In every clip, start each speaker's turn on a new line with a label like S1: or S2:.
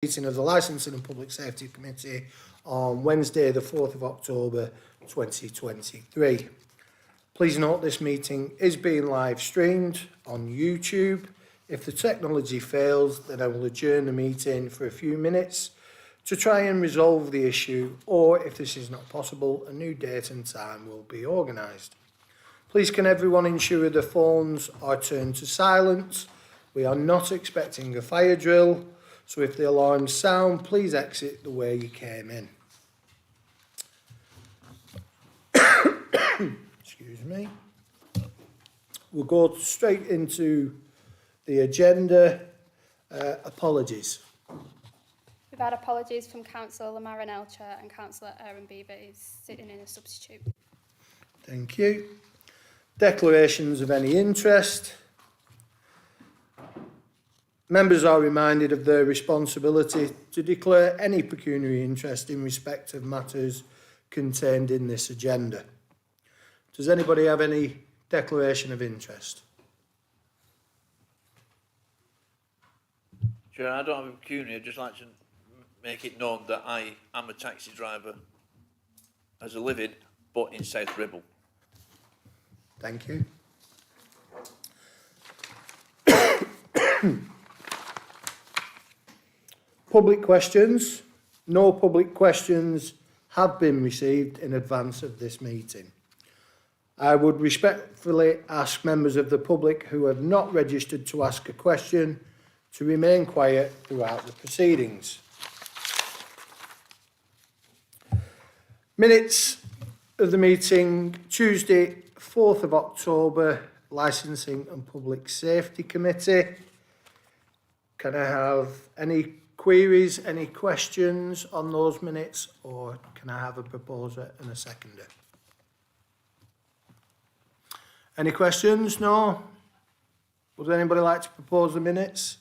S1: Meeting of the Licensing and Public Safety Committee on Wednesday the 4th of October 2023. Please note this meeting is being live streamed on YouTube. If the technology fails, then I will adjourn the meeting for a few minutes to try and resolve the issue, or if this is not possible, a new date and time will be organised. Please can everyone ensure the phones are turned to silent. We are not expecting a fire drill. So if the alarms sound, please exit the way you came in. Excuse me. We'll go straight into the agenda. Apologies.
S2: We've had apologies from Councillor Lamar and Elcher, and Councillor Aaron Beaver is sitting in a substitute.
S1: Thank you. Declarations of any interest. Members are reminded of their responsibility to declare any pecuniary interest in respect of matters contained in this agenda. Does anybody have any declaration of interest?
S3: Chair, I don't have a pecuniary. I'd just like to make it known that I am a taxi driver as a living, but in South Ribble.
S1: Thank you. Public questions. No public questions have been received in advance of this meeting. I would respectfully ask members of the public who have not registered to ask a question to remain quiet throughout the proceedings. Minutes of the meeting, Tuesday, 4th of October, Licensing and Public Safety Committee. Can I have any queries, any questions on those minutes, or can I have a proposer and a seconder? Any questions? No? Would anybody like to propose the minutes?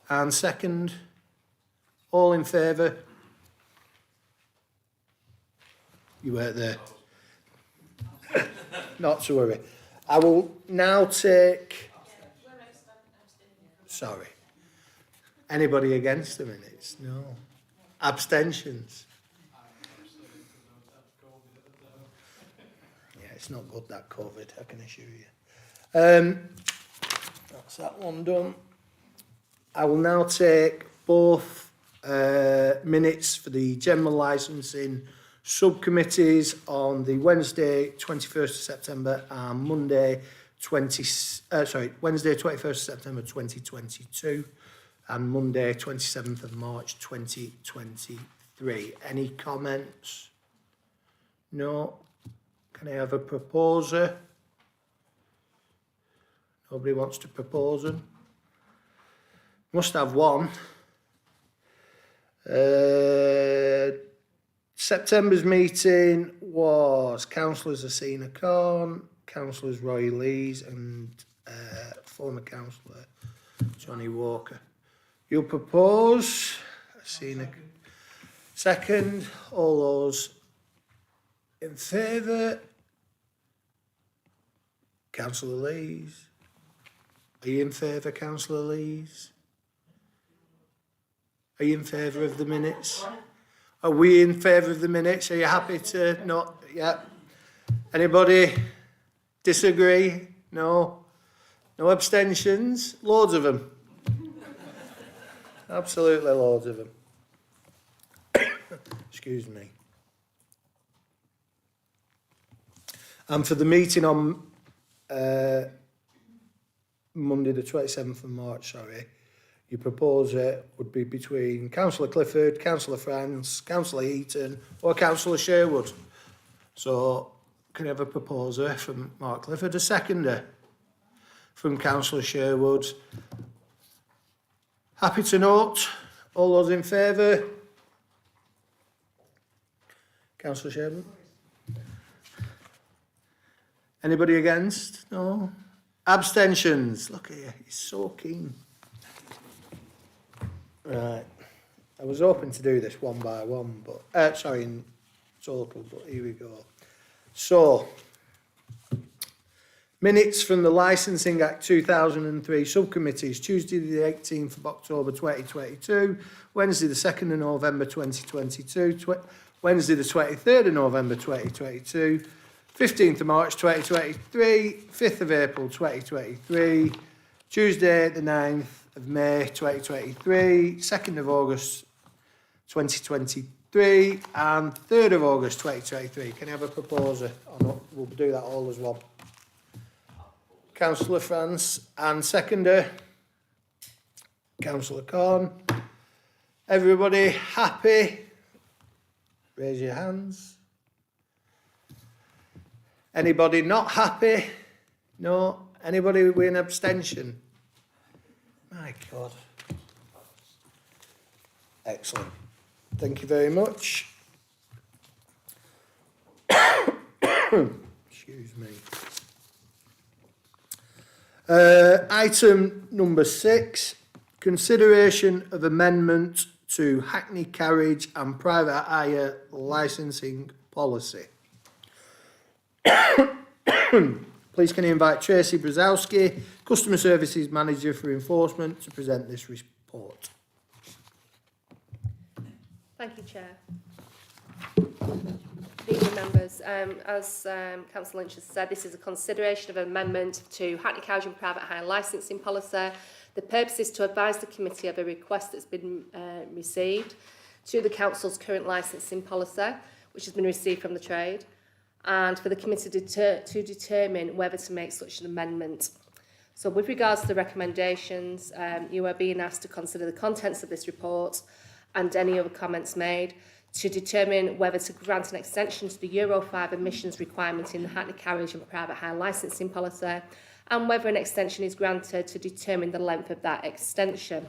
S1: And second? All in favour? You weren't there. Not to worry. I will now take... Sorry. Anybody against the minutes? No. Abstentions? Yeah, it's not good, that COVID, I can assure you. That's that one done. I will now take both minutes for the general licensing subcommittees on the Wednesday 21st of September and Monday Wednesday 21st of September 2022. And Monday, 27th of March, 2023. Any comments? No? Can I have a proposer? Nobody wants to propose them? Must have one. September's meeting was Councillors Asina Khan, Councillors Roy Lees and former Councillor Johnny Walker. You'll propose, second, all those in favour. Councillor Lees. Are you in favour, Councillor Lees? Are you in favour of the minutes? Are we in favour of the minutes? Are you happy to not? Yeah. Anybody disagree? No? No abstentions? Loads of them. Absolutely loads of them. Excuse me. And for the meeting on Monday the 27th of March, your proposer would be between Councillor Clifford, Councillor France, Councillor Eaton or Councillor Sherwood. So can I have a proposer from Mark Clifford, a seconder from Councillor Sherwood? Happy to note, all those in favour? Councillor Sherwood? Anybody against? No? Abstentions? Look here, he's so keen. Right. I was hoping to do this one by one, but in total, but here we go. So, Minutes from the Licensing Act 2003 subcommittees, Tuesday the 18th of October 2022, Wednesday the 2nd of November 2022, Wednesday the 23rd of November 2022, 15th of March 2023, 5th of April 2023, Tuesday the 9th of May 2023, 2nd of August 2023 and 3rd of August 2023. Can I have a proposer? We'll do that all as one. Councillor France and seconder, Councillor Corn. Everybody happy? Raise your hands. Anybody not happy? No. Anybody with an abstention? My God. Excellent. Thank you very much. Excuse me. Item number 6, consideration of amendment to Hackney Carriage and Private Hire Licensing Policy. Please can I invite Tracy Brzezowski, Customer Services Manager for Enforcement, to present this report.
S4: Thank you, Chair. Evening members, as Councillor Lynch has said, this is a consideration of amendment to Hackney Carriage and Private Hire Licensing Policy. The purpose is to advise the committee of a request that's been received to the Council's current licensing policy, which has been received from the trade, and for the committee to determine whether to make such an amendment. So with regards to the recommendations, you are being asked to consider the contents of this report and any other comments made, to determine whether to grant an extension to the Euro 5 emissions requirement in the Hackney Carriage and Private Hire Licensing Policy, and whether an extension is granted to determine the length of that extension.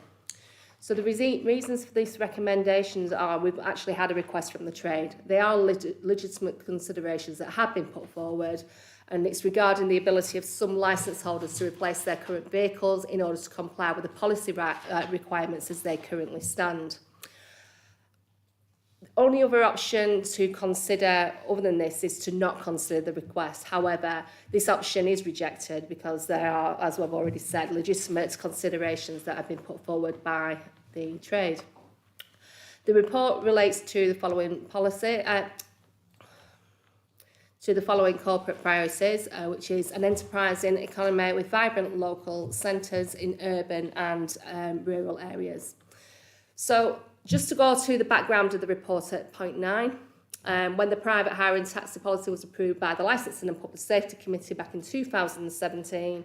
S4: So the reasons for these recommendations are we've actually had a request from the trade. They are legitimate considerations that have been put forward, and it's regarding the ability of some licence holders to replace their current vehicles in order to comply with the policy requirements as they currently stand. Only other option to consider other than this is to not consider the request. However, this option is rejected because there are, as we've already said, legitimate considerations that have been put forward by the trade. The report relates to the following policy, to the following corporate priorities, which is an enterprising economy with vibrant local centres in urban and rural areas. So, just to go to the background of the report at point 9, when the private hire and taxi policy was approved by the Licensing and Public Safety Committee back in 2017,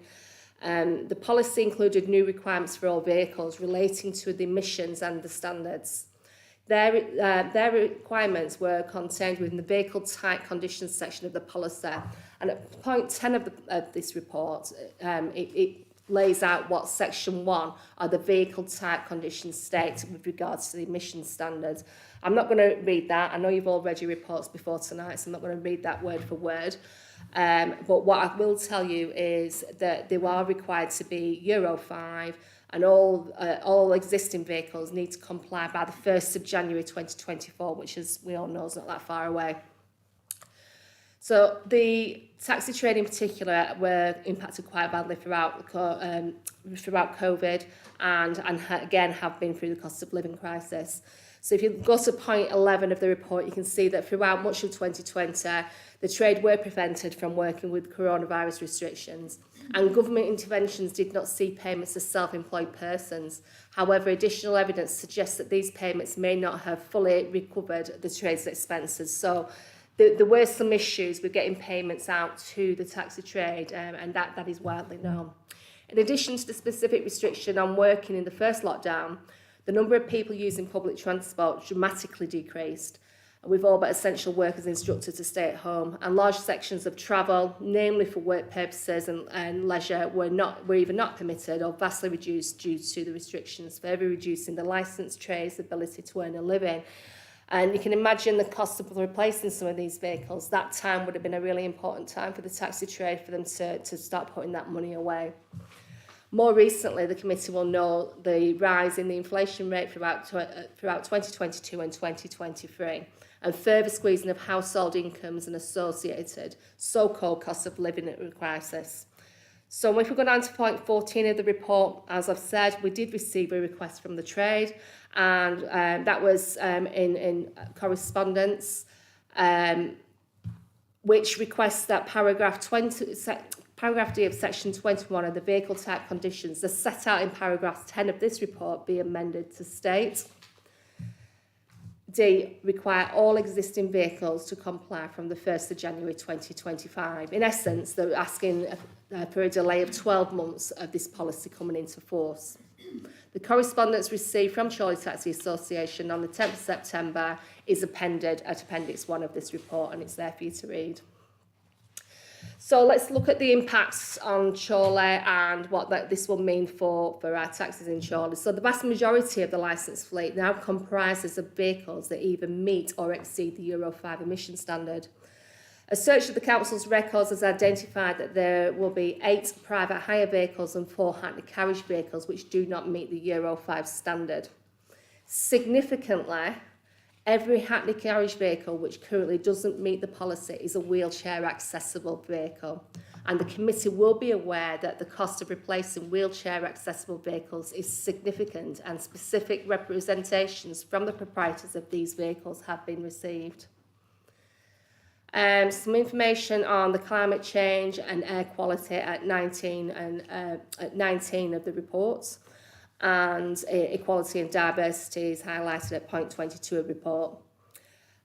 S4: the policy included new requirements for all vehicles relating to the emissions and the standards. Their requirements were contained within the vehicle type conditions section of the policy, and at point 10 of this report, it lays out what section 1 of the vehicle type conditions state with regards to the emission standards. I'm not going to read that. I know you've all read your reports before tonight, so I'm not going to read that word for word. But what I will tell you is that they are required to be Euro 5, and all existing vehicles need to comply by the 1st of January 2024, which, as we all know, is not that far away. So the taxi trade in particular were impacted quite badly throughout COVID and again have been through the cost of living crisis. So if you go to point 11 of the report, you can see that throughout much of 2020, the trade were prevented from working with coronavirus restrictions, and government interventions did not see payments as self-employed persons. However, additional evidence suggests that these payments may not have fully recovered the trade's expenses. So there were some issues with getting payments out to the taxi trade, and that is widely known. In addition to the specific restriction on working in the first lockdown, the number of people using public transport dramatically decreased, with all but essential workers instructed to stay at home, and large sections of travel, namely for work purposes and leisure, were either not permitted or vastly reduced due to the restrictions, further reducing the licensed trade's ability to earn a living. And you can imagine the cost of replacing some of these vehicles. That time would have been a really important time for the taxi trade for them to start putting that money away. More recently, the committee will know the rise in the inflation rate throughout 2022 and 2023, and further squeezing of household incomes and associated so-called cost of living crisis. So if we go down to point 14 of the report, as I've said, we did receive a request from the trade, and that was in correspondence, which requests that paragraph D of section 21 of the vehicle type conditions, as set out in paragraph 10 of this report, be amended to state: D, require all existing vehicles to comply from the 1st of January 2025. In essence, they're asking for a delay of 12 months of this policy coming into force. The correspondence received from Chorley Taxi Association on the 10th of September is appended at Appendix 1 of this report, and it's there for you to read. So let's look at the impacts on Chorley and what this will mean for our taxis in Chorley. So the vast majority of the licensed fleet now comprises of vehicles that either meet or exceed the Euro 5 emission standard. A search of the council's records has identified that there will be 8 private hire vehicles and 4 Hackney carriage vehicles which do not meet the Euro 5 standard. Significantly, every Hackney carriage vehicle which currently doesn't meet the policy is a wheelchair accessible vehicle, and the committee will be aware that the cost of replacing wheelchair accessible vehicles is significant, and specific representations from the proprietors of these vehicles have been received. Some information on the climate change and air quality at 19 of the reports, and equality and diversity is highlighted at point 22 of the report.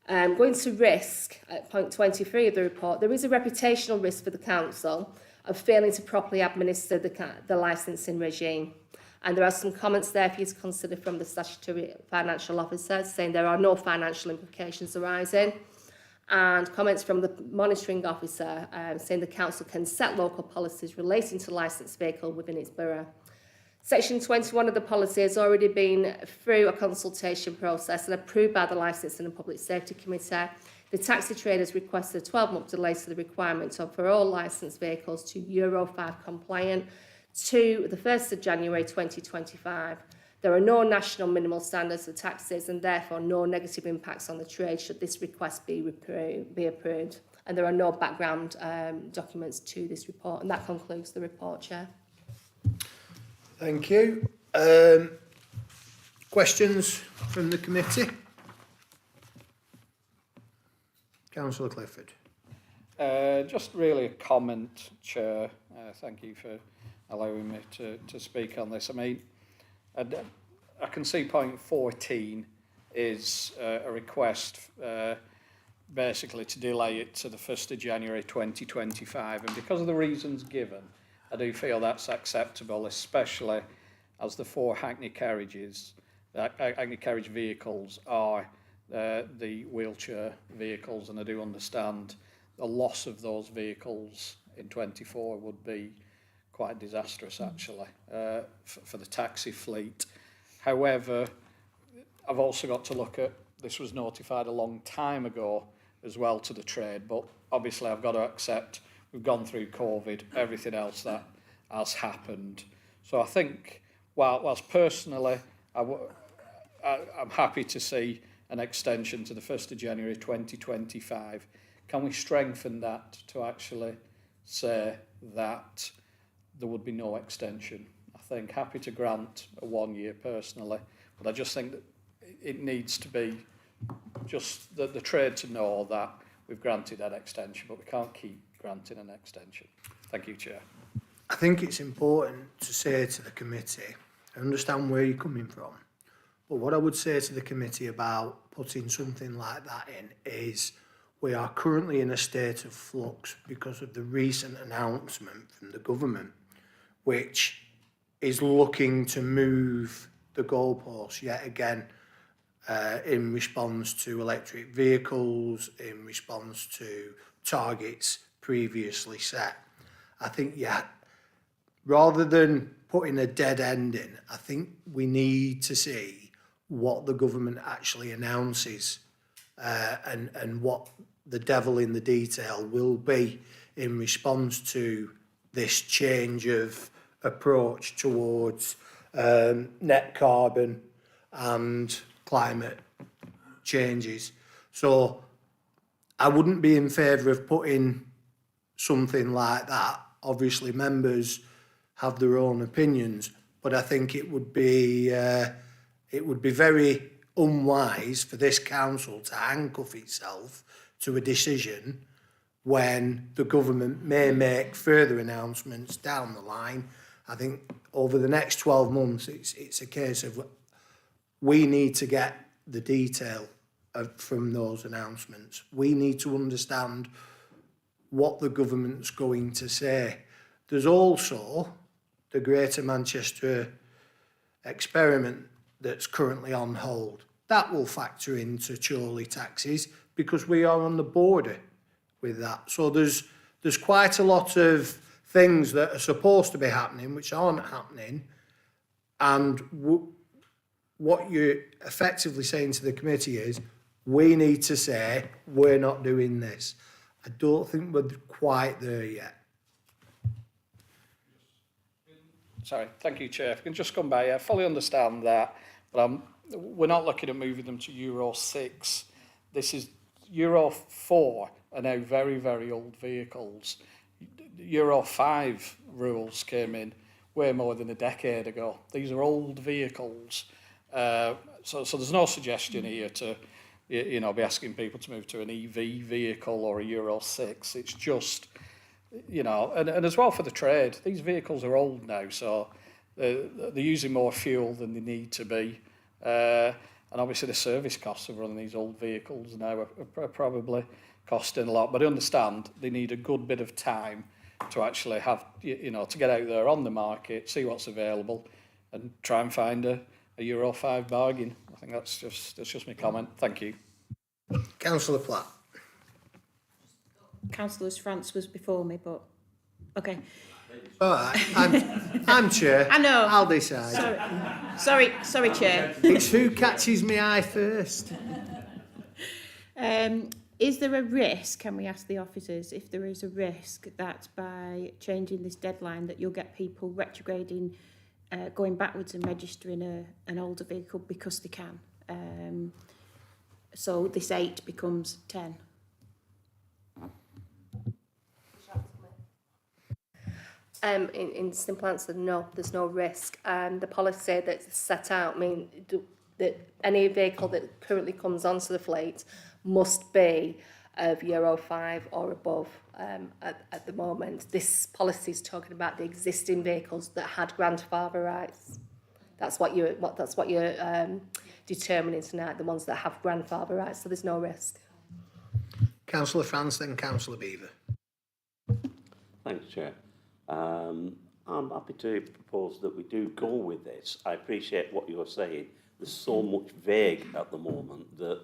S4: Going to risk at point 23 of the report, there is a reputational risk for the council of failing to properly administer the licensing regime. And there are some comments there for you to consider from the statutory financial officer, saying there are no financial implications arising, and comments from the monitoring officer saying the council can set local policies relating to licensed vehicle within its borough. Section 21 of the policy has already been through a consultation process and approved by the Licensing and Public Safety Committee. The taxi trade has requested a 12-month delay to the requirement of for all licensed vehicles to Euro 5 compliant to the 1st of January 2025. There are no national minimal standards for taxis, and therefore no negative impacts on the trade should this request be approved. And there are no background documents to this report. And that concludes the report, Chair.
S1: Thank you. Questions from the committee? Councillor Clifford.
S5: Just really a comment, Chair. Thank you for allowing me to speak on this. I mean, I can see point 14 is a request basically to delay it to the 1st of January 2025, and because of the reasons given, I do feel that's acceptable, especially as the 4 Hackney carriages, Hackney carriage vehicles are the wheelchair vehicles, and I do understand the loss of those vehicles in 24 would be quite disastrous actually for the taxi fleet. However, I've also got to look at, this was notified a long time ago as well to the trade, but obviously I've got to accept we've gone through COVID, everything else that has happened. So I think, whilst personally I'm happy to see an extension to the 1st of January 2025, can we strengthen that to actually say that there would be no extension? I think happy to grant a 1 year personally, but I just think that it needs to be just the trade to know that we've granted that extension, but we can't keep granting an extension. Thank you, Chair.
S1: I think it's important to say to the committee, I understand where you're coming from, but what I would say to the committee about putting something like that in is we are currently in a state of flux because of the recent announcement from the government, which is looking to move the goalposts yet again in response to electric vehicles, in response to targets previously set. I think, rather than putting a dead end in, I think we need to see what the government actually announces and what the devil in the detail will be in response to this change of approach towards net carbon and climate changes. So I wouldn't be in favour of putting something like that Obviously, members have their own opinions, but I think it would be very unwise for this council to handcuff itself to a decision when the government may make further announcements down the line. I think over the next 12 months, it's a case of we need to get the detail from those announcements. We need to understand what the government's going to say. There's also the Greater Manchester experiment that's currently on hold. That will factor into Chorley taxes because we are on the border with that. So there's quite a lot of things that are supposed to be happening which aren't happening, and what you're effectively saying to the committee is we need to say we're not doing this. I don't think we're quite there yet.
S5: Sorry, thank you, Chair. If I can just come back, I fully understand that, but we're not looking at moving them to Euro 6. This is Euro 4 are now very, very old vehicles. Euro 5 rules came in way more than a decade ago. These are old vehicles. So there's no suggestion here to, be asking people to move to an EV vehicle or a Euro 6. It's just, and as well for the trade, these vehicles are old now, so they're using more fuel than they need to be. And obviously the service costs of running these old vehicles now are probably costing a lot. But I understand they need a good bit of time to actually have, to get out there on the market, see what's available, and try and find a Euro 5 bargain. I think that's just my comment. Thank you.
S1: Councillor Platt.
S6: Councillor France was before me, but okay.
S1: All right, I'm chair.
S6: I know.
S1: I'll decide.
S6: Sorry, Chair.
S1: It's who catches my eye first.
S6: Is there a risk, can we ask the officers, if there is a risk that by changing this deadline that you'll get people retrograding, going backwards and registering an older vehicle because they can? So this 8 becomes 10.
S4: In simple answer, no, there's no risk. The policy that's set out that any vehicle that currently comes onto the fleet must be of Euro 5 or above at the moment. This policy is talking about the existing vehicles that had grandfather rights. That's what you're determining tonight, the ones that have grandfather rights, so there's no risk.
S1: Councillor France, then Councillor Beaver.
S7: Thanks, Chair. I'm happy to propose that we do go with this. I appreciate what you're saying. There's so much vague at the moment that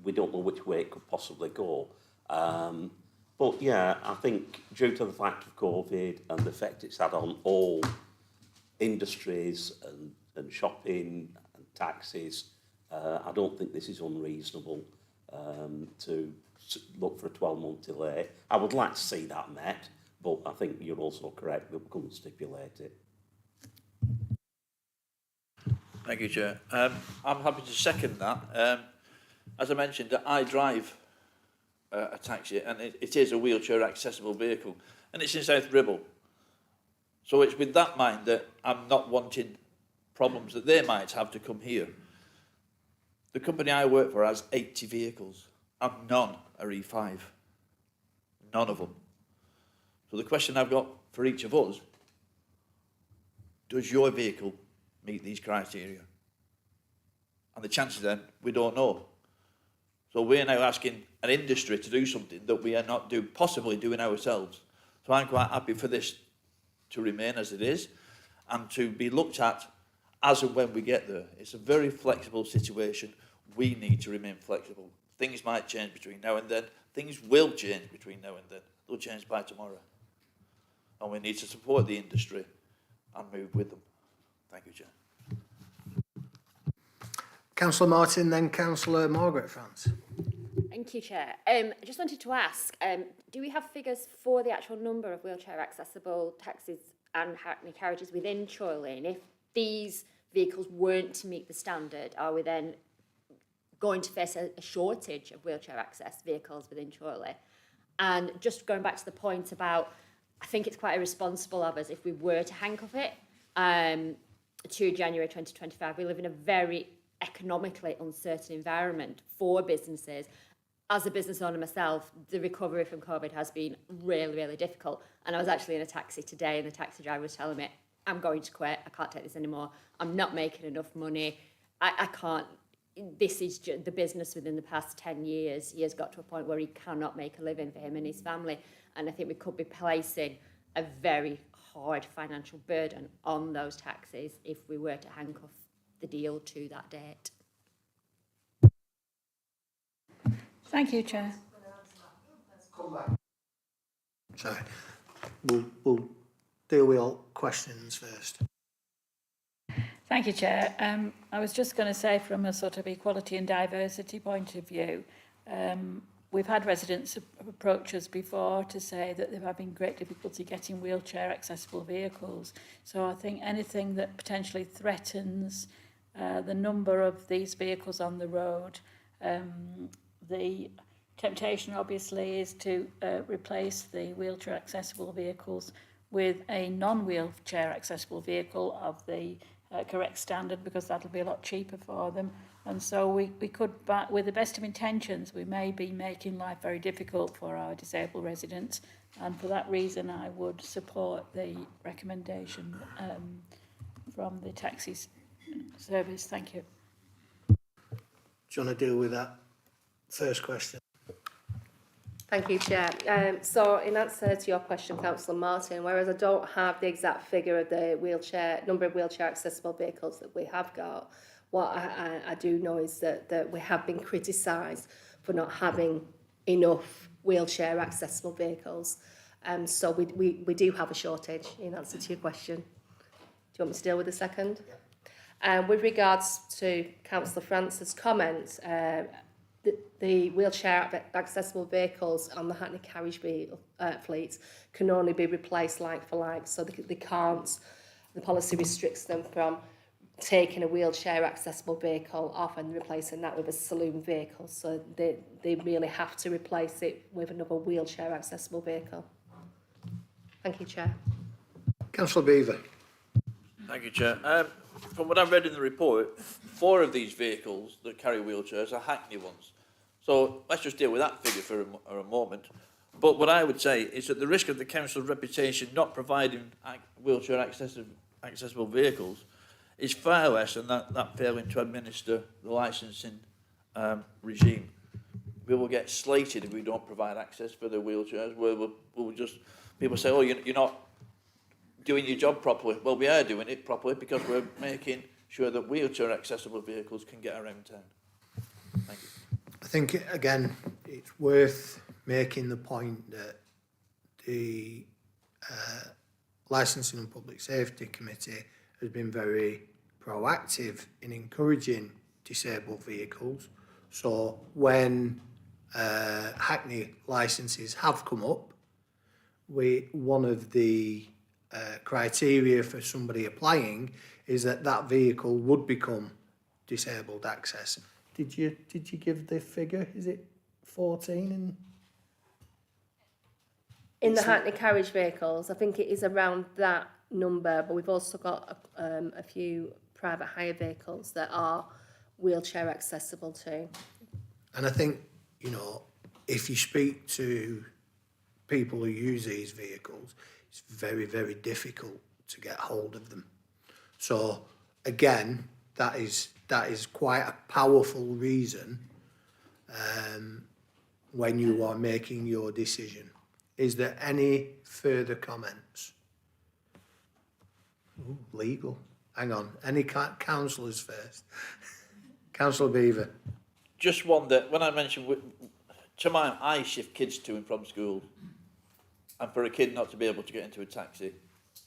S7: we don't know which way it could possibly go. But yeah, I think due to the fact of COVID and the effect it's had on all industries and shopping and taxis, I don't think this is unreasonable to look for a 12-month delay. I would like to see that met, but I think you're also correct that we couldn't stipulate it.
S3: Thank you, Chair. I'm happy to second that. As I mentioned, I drive a taxi, and it is a wheelchair accessible vehicle, and it's in South Ribble. So it's with that mind that I'm not wanting problems that they might have to come here. The company I work for has 80 vehicles, and none are E5. None of them. So the question I've got for each of us, does your vehicle meet these criteria? And the chances then, we don't know. So we're now asking an industry to do something that we are not possibly doing ourselves. So I'm quite happy for this to remain as it is and to be looked at as and when we get there. It's a very flexible situation. We need to remain flexible. Things might change between now and then. Things will change between now and then. They'll change by tomorrow. And we need to support the industry and move with them. Thank you, Chair.
S1: Councillor Martin, then Councillor Margaret France.
S8: Thank you, Chair. I just wanted to ask, do we have figures for the actual number of wheelchair accessible taxis and hackney carriages within Chorley? And if these vehicles weren't to meet the standard, are we then going to face a shortage of wheelchair access vehicles within Chorley? And just going back to the point about I think it's quite irresponsible of us if we were to handcuff it to January 2025. We live in a very economically uncertain environment for businesses. As a business owner myself, the recovery from COVID has been really, really difficult. And I was actually in a taxi today and the taxi driver was telling me, I'm going to quit, I can't take this anymore, I'm not making enough money, I can't, this is just the business within the past 10 years, he has got to a point where he cannot make a living for him and his family. And I think we could be placing a very hard financial burden on those taxis if we were to handcuff the deal to that date.
S9: Thank you, Chair.
S1: Sorry. We'll deal with all questions first.
S9: Thank you, Chair. I was just going to say, from a sort of equality and diversity point of view, we've had residents approach us before to say that they're having great difficulty getting wheelchair accessible vehicles. So I think anything that potentially threatens the number of these vehicles on the road, the temptation obviously is to replace the wheelchair accessible vehicles with a non-wheelchair accessible vehicle of the correct standard, because that'll be a lot cheaper for them. And so we could, with the best of intentions, we may be making life very difficult for our disabled residents. And for that reason, I would support the recommendation from the taxi service. Thank you.
S1: Do you want to deal with that first question?
S4: Thank you, Chair. So in answer to your question, Councillor Martin, whereas I don't have the exact figure of the number of wheelchair accessible vehicles that we have got, what I do know is that we have been criticised for not having enough wheelchair accessible vehicles. So we do have a shortage, in answer to your question. Do you want me to deal with the second? Yeah. With regards to Councillor Francis' comment, the wheelchair accessible vehicles on the Hackney carriage fleet can only be replaced like for like, so they can't, the policy restricts them from taking a wheelchair accessible vehicle off and replacing that with a saloon vehicle, so they really have to replace it with another wheelchair accessible vehicle. Thank you, Chair.
S1: Councillor Beaver.
S3: Thank you, Chair. From what I've read in the report, 4 of these vehicles that carry wheelchairs are Hackney ones. So let's just deal with that figure for a moment. But what I would say is that the risk of the council's reputation not providing wheelchair accessible vehicles is far less than that failing to administer the licensing regime. We will get slated if we don't provide access for the wheelchairs. We'll just, people say, oh, you're not doing your job properly. Well, we are doing it properly because we're making sure that wheelchair accessible vehicles can get around town. Thank you.
S1: I think, again, it's worth making the point that the Licensing and Public Safety Committee has been very proactive in encouraging disabled vehicles. So when Hackney licences have come up, one of the criteria for somebody applying is that vehicle would become disabled access. Did you give the figure? Is it 14?
S4: In the Hackney carriage vehicles, I think it is around that number, but we've also got a few private hire vehicles that are wheelchair accessible too.
S1: And I think, if you speak to people who use these vehicles, it's very, very difficult to get hold of them. So, again, that is quite a powerful reason when you are making your decision. Is there any further comments? Ooh, legal. Hang on. Any councillors first? Councillor Beaver.
S3: Just one that, when I mentioned, to my I shift kids to and from school, and for a kid not to be able to get into a taxi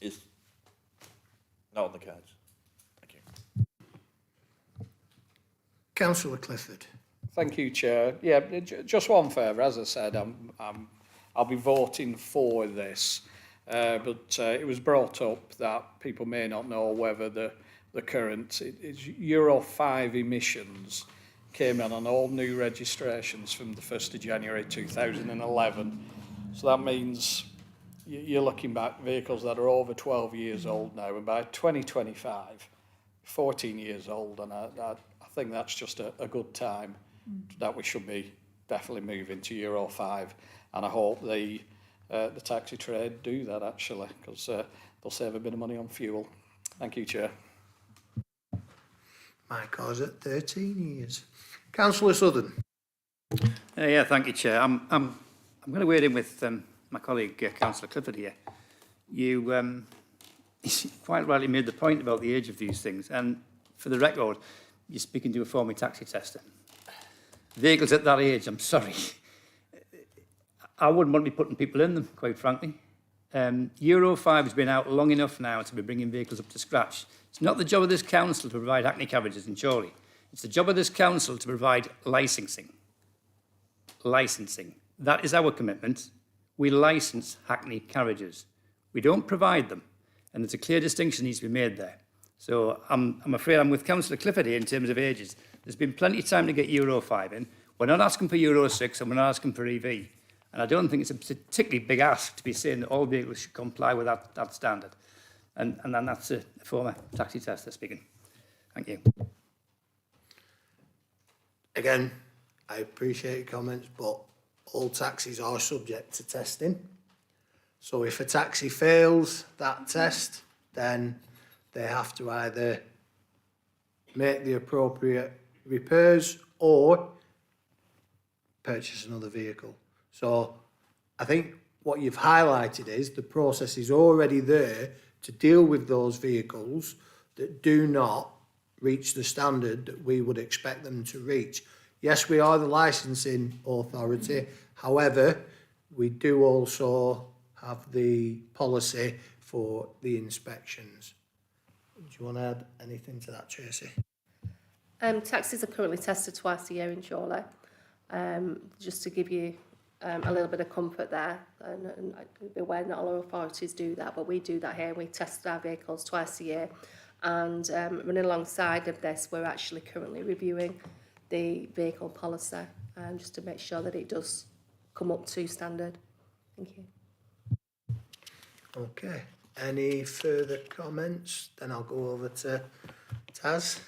S3: is not on the cards. Thank you.
S1: Councillor Clifford.
S5: Thank you, Chair. Yeah, just one favour. As I said, I'll be voting for this, but it was brought up that people may not know whether the current Euro 5 emissions came in on all new registrations from the 1st of January 2011. So that means you're looking back vehicles that are over 12 years old now, and by 2025, 14 years old, and I think that's just a good time that we should be definitely moving to Euro 5, and I hope the taxi trade do that actually, because they'll save a bit of money on fuel. Thank you, Chair.
S1: My car's at 13 years. Councillor Southern.
S10: Yeah, thank you, Chair. I'm going to wade in with my colleague, Councillor Clifford here. You quite rightly made the point about the age of these things, and for the record, you're speaking to a former taxi tester. Vehicles at that age, I'm sorry, I wouldn't want to be putting people in them, quite frankly. Euro 5 has been out long enough now to be bringing vehicles up to scratch. It's not the job of this council to provide Hackney carriages in Chorley. It's the job of this council to provide licensing. Licensing. That is our commitment. We license Hackney carriages. We don't provide them. And there's a clear distinction needs to be made there. So I'm afraid I'm with Councillor Clifford here in terms of ages. There's been plenty of time to get Euro 5 in. We're not asking for Euro 6 and we're not asking for EV. And I don't think it's a particularly big ask to be saying that all vehicles should comply with that standard. And that's a former taxi tester speaking. Thank you.
S1: Again, I appreciate your comments, but all taxis are subject to testing. So if a taxi fails that test, then they have to either make the appropriate repairs or purchase another vehicle. So I think what you've highlighted is the process is already there to deal with those vehicles that do not reach the standard that we would expect them to reach. Yes, we are the licensing authority. However, we do also have the policy for the inspections. Do you want to add anything to that, Tracy?
S4: Taxis are currently tested twice a year in Chorley. Just to give you a little bit of comfort there, and I'd be aware not all our authorities do that, but we do that here. We test our vehicles twice a year, and running alongside of this, we're actually currently reviewing the vehicle policy just to make sure that it does come up to standard. Thank you.
S1: Okay. Any further comments? Then I'll go over to Taz.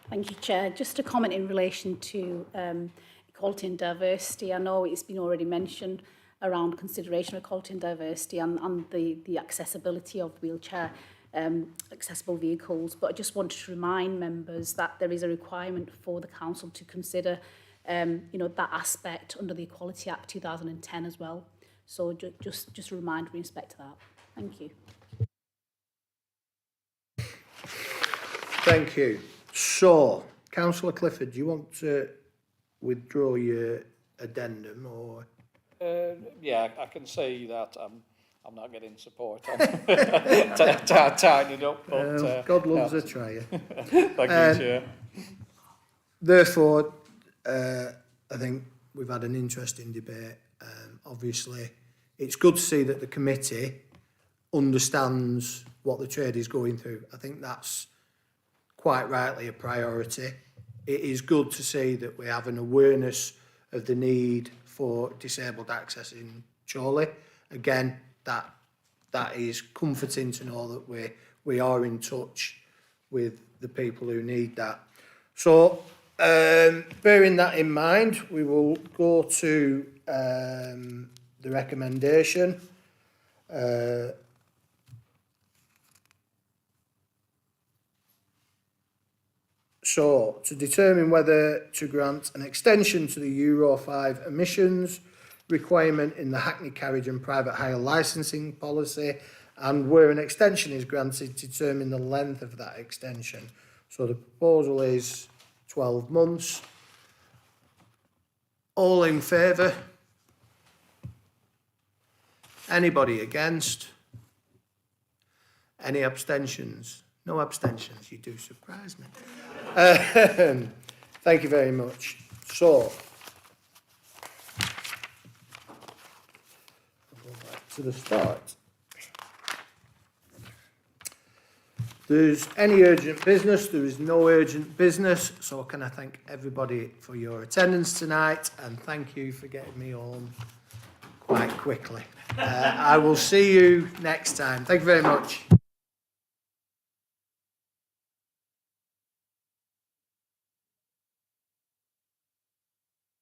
S11: Thank you, Chair. Just a comment in relation to equality and diversity. I know it's been already mentioned around consideration of equality and diversity and the accessibility of wheelchair accessible vehicles, but I just wanted to remind members that there is a requirement for the council to consider that aspect under the Equality Act 2010 as well. So just a reminder in respect to that. Thank you.
S1: Thank you. So, Councillor Clifford, do you want to withdraw your addendum or?
S5: Yeah, I can see that I'm not getting support on tidying up, but
S1: God loves a trier.
S5: Thank you, Chair.
S1: Therefore, I think we've had an interesting debate. Obviously, it's good to see that the committee understands what the trade is going through. I think that's quite rightly a priority. It is good to see that we have an awareness of the need for disabled access in Chorley. Again, that is comforting to know that we are in touch with the people who need that. So, bearing that in mind, we will go to the recommendation. So, to determine whether to grant an extension to the Euro 5 emissions requirement in the Hackney carriage and private hire licensing policy, and where an extension is granted, determine the length of that extension. So the proposal is 12 months. All in favour? Anybody against? Any abstentions? No abstentions, you do surprise me. Thank you very much. So, I'll go back to the start. There's any urgent business? There is no urgent business. So can I thank everybody for your attendance tonight, and thank you for getting me home quite quickly. I will see you next time. Thank you very much.